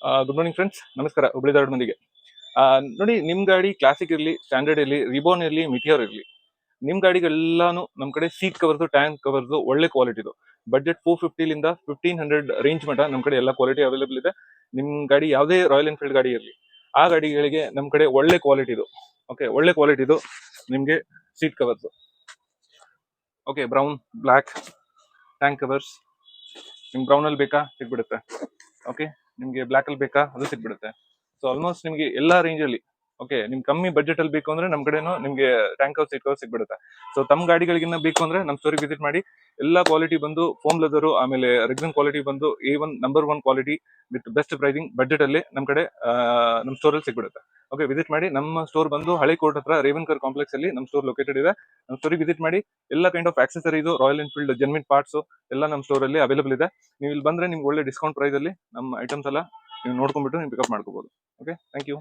Good morning friends, ನಮಸ್ಕಾರ. ಹುಬ್ಳಿ ಧಾರವಾಡ ಮಂದಿಗೆ ನೋಡಿ, ನಿಮ್ ಗಾಡಿ ಕ್ಲಾಸಿಕ್ ಇರಲಿ, ಸ್ಟ್ಯಾಂಡರ್ಡ್ ಇರಲಿ, ರಿಬೋನ್ ಇರಲಿ, ಮಿಟಿಯೋರ್ ಇರಲಿ, ನಿಮ್ ಗಾಡಿಗೆಲ್ಲಾನು ನಮ್ ಕಡೆ ಸೀಟ್ ಕವರ್ದು, ಟ್ಯಾಂಕ್ ಕವರ್ದು ಒಳ್ಳೆ ಕ್ವಾಲಿಟಿದು ಬಡ್ಜೆಟ್ 450 1500 ರೇಂಜ್ ಮಟ ನಮ್ ಕಡೆ ಎಲ್ಲ ಕ್ವಾಲಿಟಿ ಅವೈಲೇಬಲ್ ಇದೆ. ನಿಮ್ ಗಾಡಿ ಯಾವುದೇ ರಾಯಲ್ ಎನ್ಫೀಲ್ಡ್ ಗಾಡಿ ಇರಲಿ, ಆ ಗಾಡಿಗಳಿಗೆ ನಮ್ ಕಡೆ ಒಳ್ಳೆ ಕ್ವಾಲಿಟಿದು, ಓಕೆ, ಒಳ್ಳೆ ಕ್ವಾಲಿಟಿದು ನಿಮ್ಗೆ seat covers, okay, brown, black tank covers. ನಿಮ್ಗೆ ಬ್ರೌನ್ ಅಲ್ಲಿ ಬೇಕಾ ಸಿಗ್ಬಿಡುತ್ತೆ, ಓಕೆ. ನಿಮ್ಗೆ ಬ್ಲ್ಯಾಕ್ ಅಲ್ಲಿ ಬೇಕಾ ಅದು ಸಿಗ್ಬಿಡುತ್ತೆ. ಸೊ ಆಲ್ಮೋಸ್ಟ್ ನಿಮ್ಗೆ ಎಲ್ಲಾ ರೇಂಜ್ ಅಲ್ಲಿ, ಓಕೆ, ನಿಮ್ ಕಮ್ಮಿ ಬಜೆಟ್ ಅಲ್ಲಿ ಬೇಕು ಅಂದ್ರೆ ನಮ್ ಕಡೆನೂ ನಿಮ್ಗೆ ಟ್ಯಾಂಕ್ ಹೌಸ್ ಸೀಟ್ ಕವರ್ ಸಿಗ್ಬಿಡುತ್ತೆ. ಸೊ ತಮ್ಮ ಗಾಡಿಗಳಿಗಿನ್ನ ಬೇಕು ಅಂದ್ರೆ ನಮ್ ಸ್ಟೋರಿಗೆ ವಿಸಿಟ್ ಮಾಡಿ. ಎಲ್ಲಾ ಕ್ವಾಲಿಟಿ ಬಂದು ಫೋಮ್ ಲೆದರ್, ಆಮೇಲೆ ರೆಕ್ಸಿನ್ ಕ್ವಾಲಿಟಿ ಬಂದು A1 number 1 quality with best pricing budget ಅಲ್ಲಿ ನಮ್ ಕಡೆ ನಮ್ ಸ್ಟೋರ್ ಅಲ್ಲಿ ಸಿಗ್ಬಿಡುತ್ತೆ. ಓಕೆ, ವಿಸಿಟ್ ಮಾಡಿ. ನಮ್ಮ ಸ್ಟೋರ್ ಬಂದು ಹಳೆ ಕೋರ್ಟ್ ಹತ್ರ ರೇವನ್ಕರ್ ಕಾಂಪ್ಲೆಕ್ಸ್ ಅಲ್ಲಿ ನಮ್ ಸ್ಟೋರ್ ಲೊಕೇಟೆಡ್ ಇದೆ. ನಮ್ ಸ್ಟೋರಿಗೆ ವಿಸಿಟ್ ಮಾಡಿ. ಎಲ್ಲ kind of accessories, royal Enfield genuine parts ಎಲ್ಲ ನಮ್ಮ ಸ್ಟೋರ್ ಅಲ್ಲಿ ಅವೈಲೇಬಲ್ ಇದೆ. ನೀವು ಇಲ್ಲಿ ಬಂದ್ರೆ ನಿಮ್ಗೆ ಒಳ್ಳೆ ಡಿಸ್ಕೌಂಟ್ ಪ್ರೈಸ್ ಅಲ್ಲಿ ನಮ್ಮ ಐಟಮ್ಸ್ ಎಲ್ಲ ನೀವು ನೋಡ್ಕೊಂಡ್ಬಿಟ್ಟು ನೀವು ಪಿಕಪ್ ಮಾಡ್ಕೋಬಹುದು. Okay, thank you.